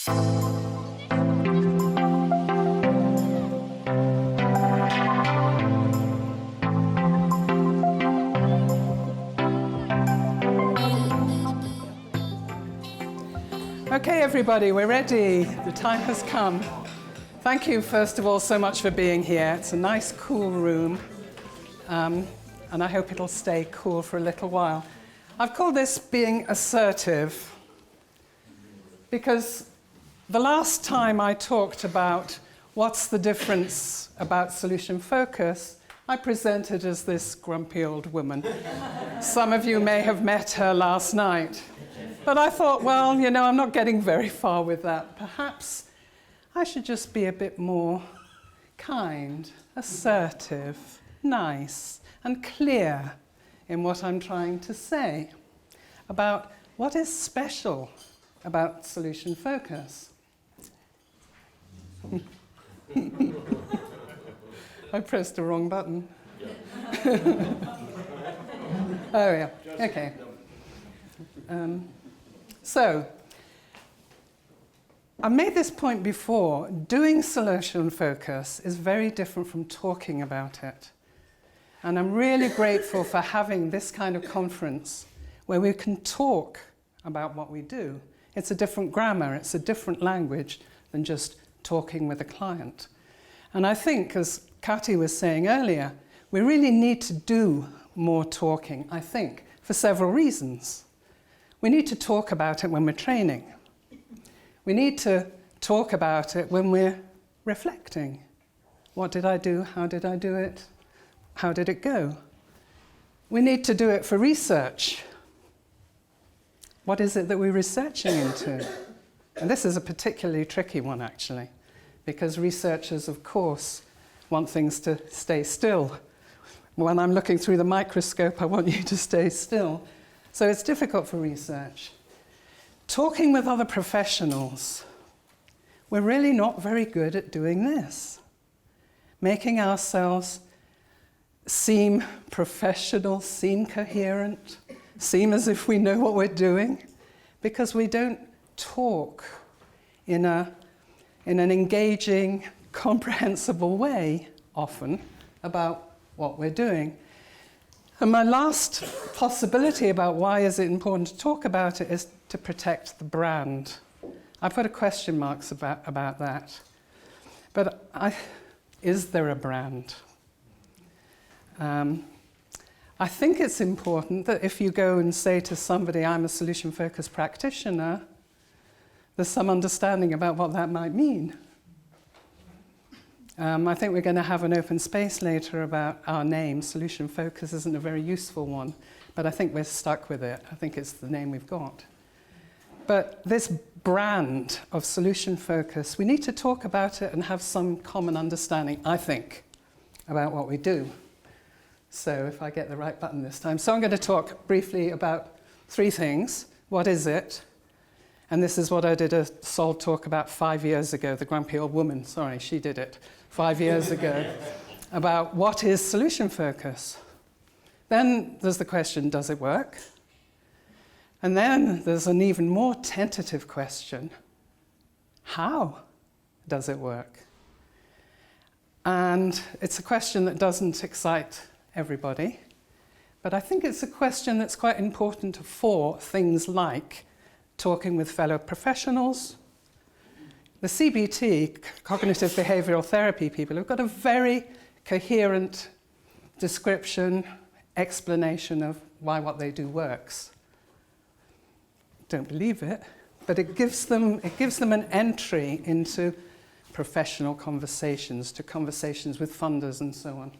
Okay, everybody, we're ready. The time has come. Thank you, first of all, so much for being here. It's a nice, cool room, and I hope it'll stay cool for a little while. I've called this Being Assertive because the last time I talked about what's the difference about solution focus, I presented as this grumpy old woman. Some of you may have met her last night. But I thought, well, you know, I'm not getting very far with that. Perhaps I should just be a bit more kind, assertive, nice, and clear in what I'm trying to say about what is special about solution focus. I pressed the wrong button. Oh, yeah, okay. So, I made this point before. Doing solution focus is very different from talking about it. And I'm really grateful for having this kind of conference where we can talk about what we do. It's a different grammar, it's a different language than just talking with a client. And I think, as Kati was saying earlier, we really need to do more talking, I think, for several reasons. We need to talk about it when we're training. We need to talk about it when we're reflecting. What did I do? How did I do it? How did it go? We need to do it for research. What is it that we're researching into? And this is a particularly tricky one, actually, because researchers, of course, want things to stay still. When I'm looking through the microscope, I want you to stay still. So it's difficult for research. Talking with other professionals, we're really not very good at doing this. Making ourselves seem professional, seem coherent, seem as if we know what we're doing, because we don't talk in an engaging, comprehensible way, often, about what we're doing. And my last possibility about why is it important to talk about it is to protect the brand. I put a question marks about that. But is there a brand? I think it's important that if you go and say to somebody, I'm a solution-focused practitioner, there's some understanding about what that might mean. I think we're going to have an open space later about our name. Solution focus isn't a very useful one, but I think we're stuck with it. I think it's the name we've got. But this brand of solution focus, we need to talk about it and have some common understanding, I think, about what we do. So if I get the right button this time. So I'm going to talk briefly about three things. What is it? And this is what I did a SOLTalk about 5 years ago, the grumpy old woman, sorry, she did it 5 years ago, about what is solution focus. Then there's the question, does it work? And then there's an even more tentative question, how does it work? And it's a question that doesn't excite everybody, but I think it's a question that's quite important for things like talking with fellow professionals. The CBT, cognitive behavioral therapy people, have got a very coherent description, explanation of why what they do works. Don't believe it, but it gives them an entry into professional conversations, to conversations with funders and so on.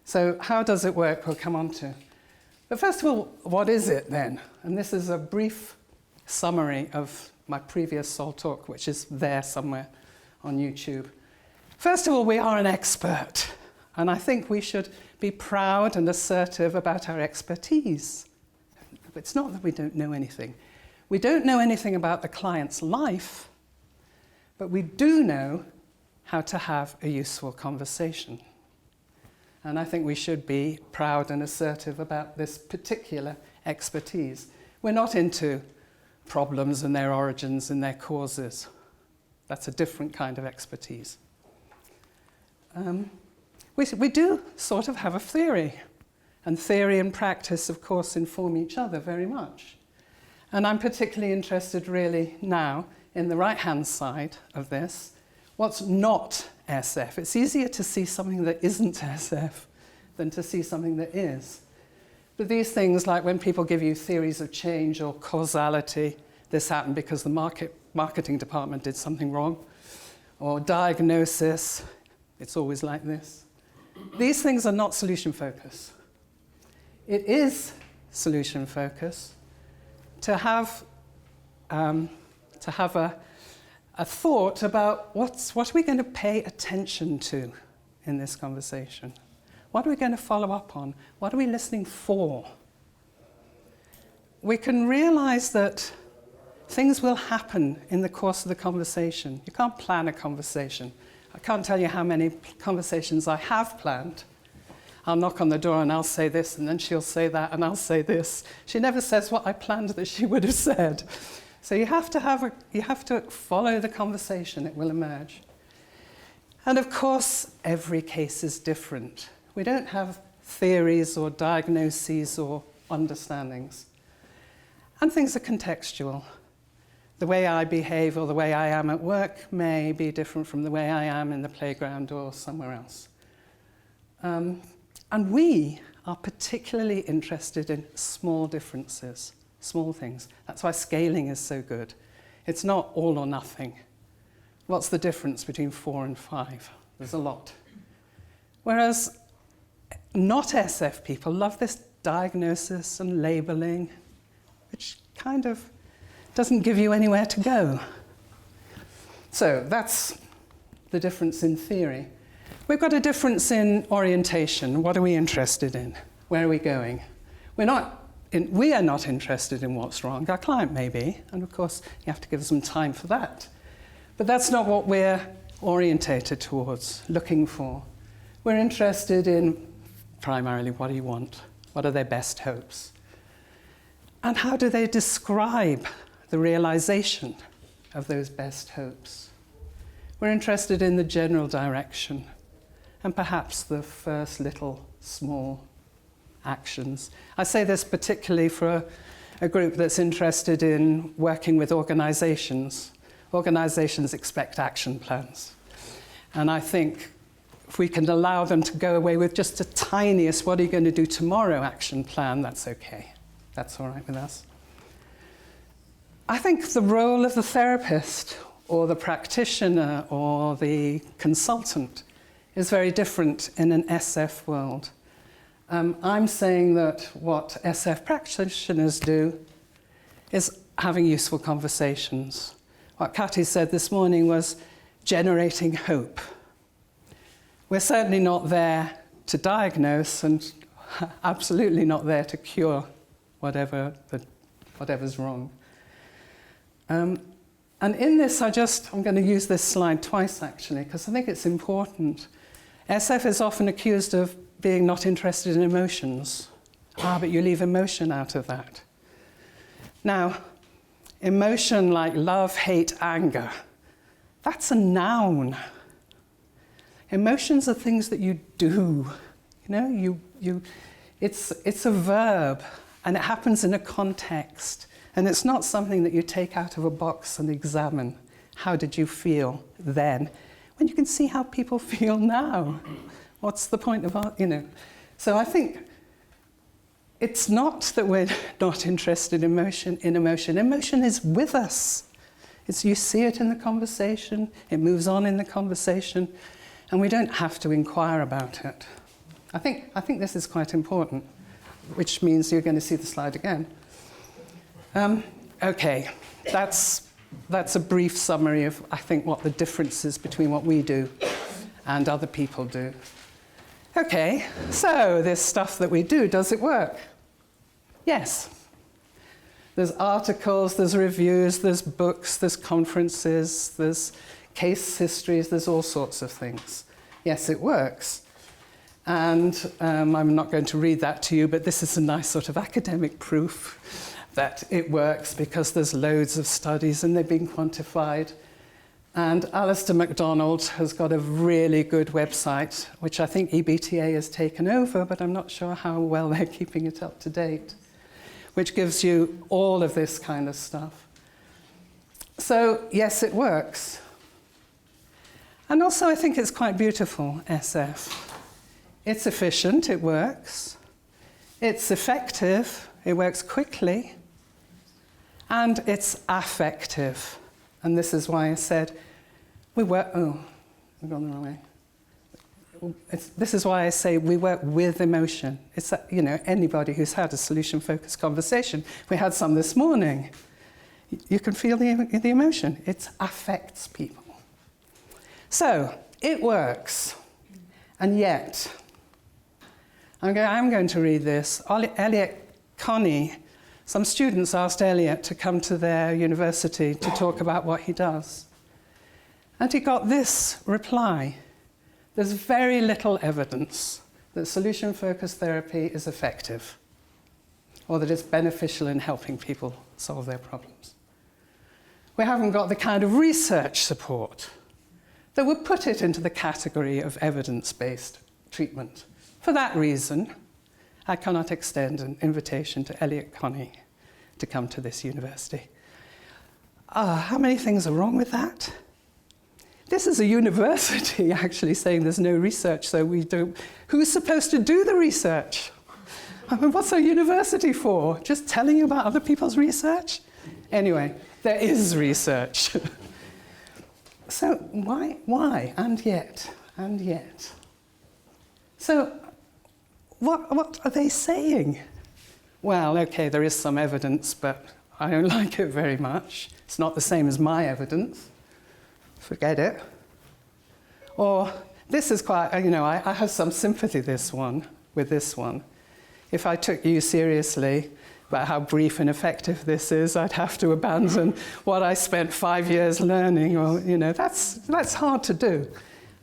So how does it work? We'll come on to. But first of all, what is it then? And this is a brief summary of my previous SOLTalk, which is there somewhere on YouTube. First of all, we are an expert, and I think we should be proud and assertive about our expertise. It's not that we don't know anything. We don't know anything about the client's life, but we do know how to have a useful conversation. And I think we should be proud and assertive about this particular expertise. We're not into problems and their origins and their causes. That's a different kind of expertise. We do sort of have a theory. And theory and practice, of course, inform each other very much. And I'm particularly interested really now in the right-hand side of this. What's not SF? It's easier to see something that isn't SF than to see something that is. But these things, like when people give you theories of change or causality, this happened because the marketing department did something wrong, or diagnosis, it's always like this. These things are not solution focus. It is solution focus to have a thought about what are we going to pay attention to in this conversation? What are we going to follow up on? What are we listening for? We can realize that things will happen in the course of the conversation. You can't plan a conversation. I can't tell you how many conversations I have planned. I'll knock on the door and I'll say this, and then she'll say that, and I'll say this. She never says what I planned that she would have said. So you have to follow the conversation, it will emerge. And of course, every case is different. We don't have theories or diagnoses or understandings. And things are contextual. The way I behave or the way I am at work may be different from the way I am in the playground or somewhere else. And we are particularly interested in small differences, small things. That's why scaling is so good. It's not all or nothing. What's the difference between 4 and 5? There's a lot. Whereas not SF people love this diagnosis and labeling, which kind of doesn't give you anywhere to go. So that's the difference in theory. We've got a difference in orientation. What are we interested in? Where are we going? We are not interested in what's wrong. Our client may be, and of course you have to give them time for that. But that's not what we're orientated towards, looking for. We're interested in primarily what do you want? What are their best hopes? And how do they describe the realization of those best hopes? We're interested in the general direction and perhaps the first little small actions. I say this particularly for a group that's interested in working with organizations. Organizations expect action plans. And I think if we can allow them to go away with just the tiniest, what are you going to do tomorrow action plan, that's okay. That's all right with us. I think the role of the therapist or the practitioner or the consultant is very different in an SF world. I'm saying that what SF practitioners do is having useful conversations. What Cathy said this morning was generating hope. We're certainly not there to diagnose and absolutely not there to cure whatever's wrong. And in this, I'm going to use this slide twice actually, because I think it's important. SF is often accused of being not interested in emotions. But you leave emotion out of that. Now, emotion like love, hate, anger, that's a noun. Emotions are things that you do. You know, it's a verb, and it happens in a context. And it's not something that you take out of a box and examine. How did you feel then? When you can see how people feel now. What's the point of art, So I think it's not that we're not interested in emotion. Emotion is with us. You see it in the conversation, it moves on in the conversation, and we don't have to inquire about it. I think this is quite important, which means you're going to see the slide again. Okay, that's a brief summary of, I think, what the difference is between what we do and other people do. Okay, so this stuff that we do, does it work? Yes. There's articles, there's reviews, there's books, there's conferences, there's case histories, there's all sorts of things. Yes, it works. And I'm not going to read that to you, but this is a nice sort of academic proof that it works because there's loads of studies and they've been quantified. And Alistair MacDonald has got a really good website, which I think EBTA has taken over, but I'm not sure how well they're keeping it up to date, which gives you all of this kind of stuff. So, yes, it works. And also, I think it's quite beautiful, SF. It's efficient, it works. It's effective, it works quickly. And it's affective. And this is why I said, I've gone the wrong way. This is why I say we work with emotion. It's, anybody who's had a solution-focused conversation, we had some this morning, you can feel the emotion. It affects people. So, it works. And yet, I'm going to read this. Elliot Connie, some students asked Elliot to come to their university to talk about what he does. And he got this reply. There's very little evidence that solution-focused therapy is effective or that it's beneficial in helping people solve their problems. We haven't got the kind of research support that would put it into the category of evidence-based treatment. For that reason, I cannot extend an invitation to Elliot Connie to come to this university. How many things are wrong with that? This is a university actually saying there's no research, so we don't. Who's supposed to do the research? I mean, what's a university for? Just telling you about other people's research? Anyway, there is research. So why? And yet. So what are they saying? Well, okay, there is some evidence, but I don't like it very much. It's not the same as my evidence. Forget it. Or this is quite, I have some sympathy with this one. If I took you seriously about how brief and effective this is, I'd have to abandon what I spent 5 years learning, or, that's hard to do.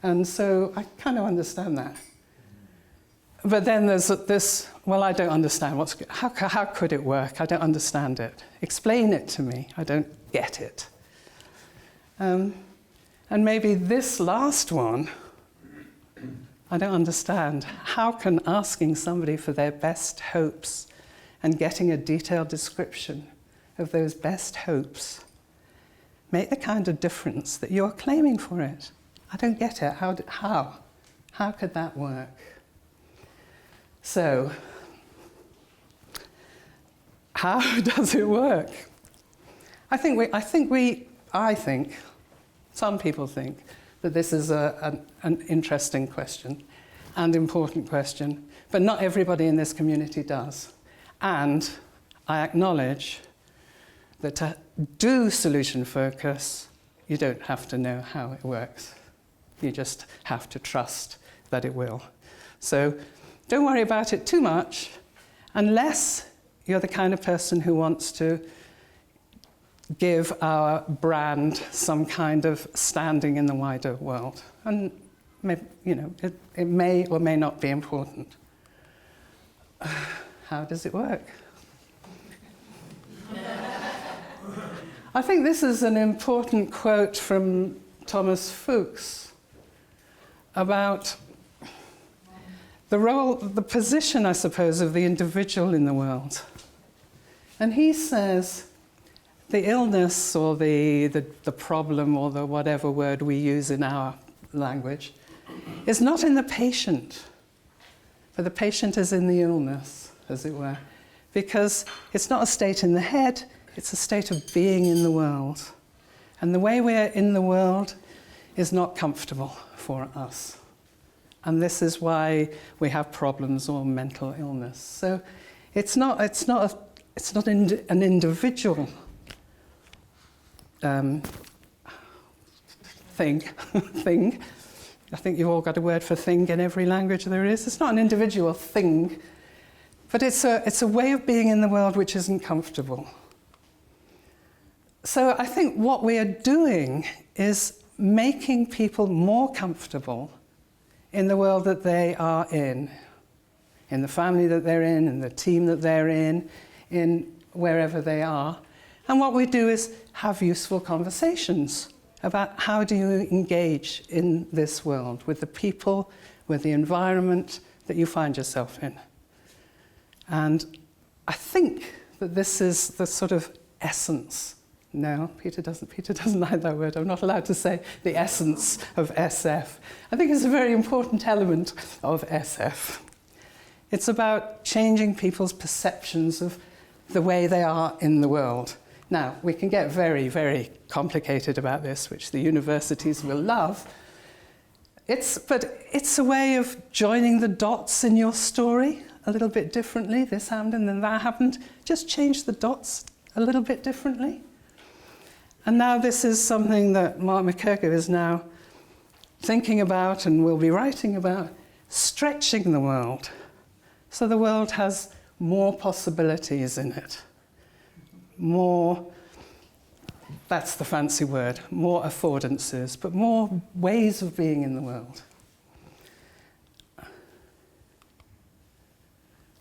And so I kind of understand that. But then there's this, well, I don't understand. How could it work? I don't understand it. Explain it to me. I don't get it. And maybe this last one, I don't understand. How can asking somebody for their best hopes and getting a detailed description of those best hopes make the kind of difference that you're claiming for it? I don't get it. How could that work? So, how does it work? I think some people think that this is an interesting question and important question, but not everybody in this community does. And I acknowledge that to do solution focus, you don't have to know how it works. You just have to trust that it will. So don't worry about it too much, unless you're the kind of person who wants to give our brand some kind of standing in the wider world. And it may or may not be important. How does it work? I think this is an important quote from Thomas Fuchs about the position, I suppose, of the individual in the world. And he says the illness or the problem or the whatever word we use in our language is not in the patient, but the patient is in the illness, as it were, because it's not a state in the head, it's a state of being in the world. And the way we're in the world is not comfortable for us. And this is why we have problems or mental illness. So it's not an individual thing. I think you've all got a word for thing in every language there is. It's not an individual thing, but it's a way of being in the world which isn't comfortable. So I think what we are doing is making people more comfortable in the world that they are in the family that they're in the team that they're in wherever they are. And what we do is have useful conversations about how do you engage in this world with the people, with the environment that you find yourself in. And I think that this is the sort of essence. No, Peter doesn't like that word. I'm not allowed to say the essence of SF. I think it's a very important element of SF. It's about changing people's perceptions of the way they are in the world. Now, we can get very, very complicated about this, which the universities will love. But it's a way of joining the dots in your story a little bit differently. This happened and then that happened. Just change the dots a little bit differently. And now this is something that Mark McKerker is now thinking about and will be writing about, stretching the world. So the world has more possibilities in it. More, that's the fancy word, more affordances, but more ways of being in the world.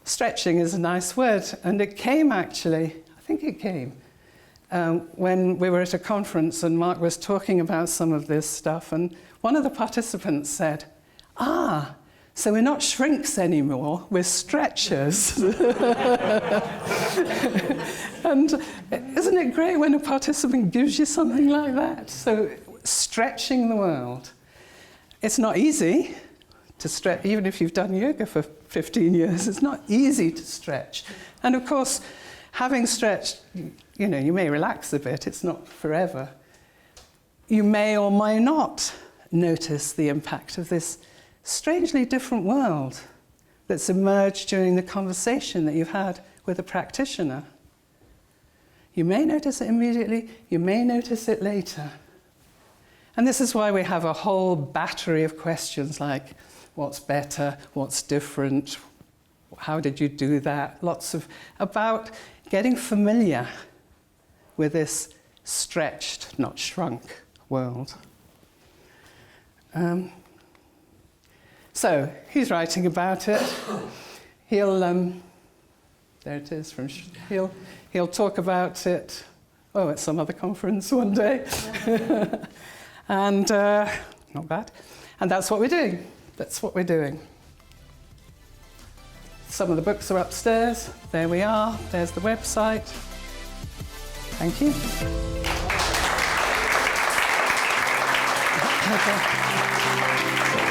Stretching is a nice word, and it came actually, I think it came, when we were at a conference and Mark was talking about some of this stuff, and one of the participants said, so we're not shrinks anymore, we're stretchers. And isn't it great when a participant gives you something like that? So stretching the world. It's not easy to stretch, even if you've done yoga for 15 years, it's not easy to stretch. And of course, having stretched, you know, you may relax a bit, it's not forever. You may or may not notice the impact of this strangely different world that's emerged during the conversation that you've had with a practitioner. You may notice it immediately, you may notice it later. And this is why we have a whole battery of questions like, what's better, what's different, how did you do that? Lots of, about getting familiar with this stretched, not shrunk world. So he's writing about it. He'll, there it is. He'll talk about it. At some other conference one day, and not bad. And that's what we're doing. That's what we're doing. Some of the books are upstairs. There we are. There's the website. Thank you. Okay.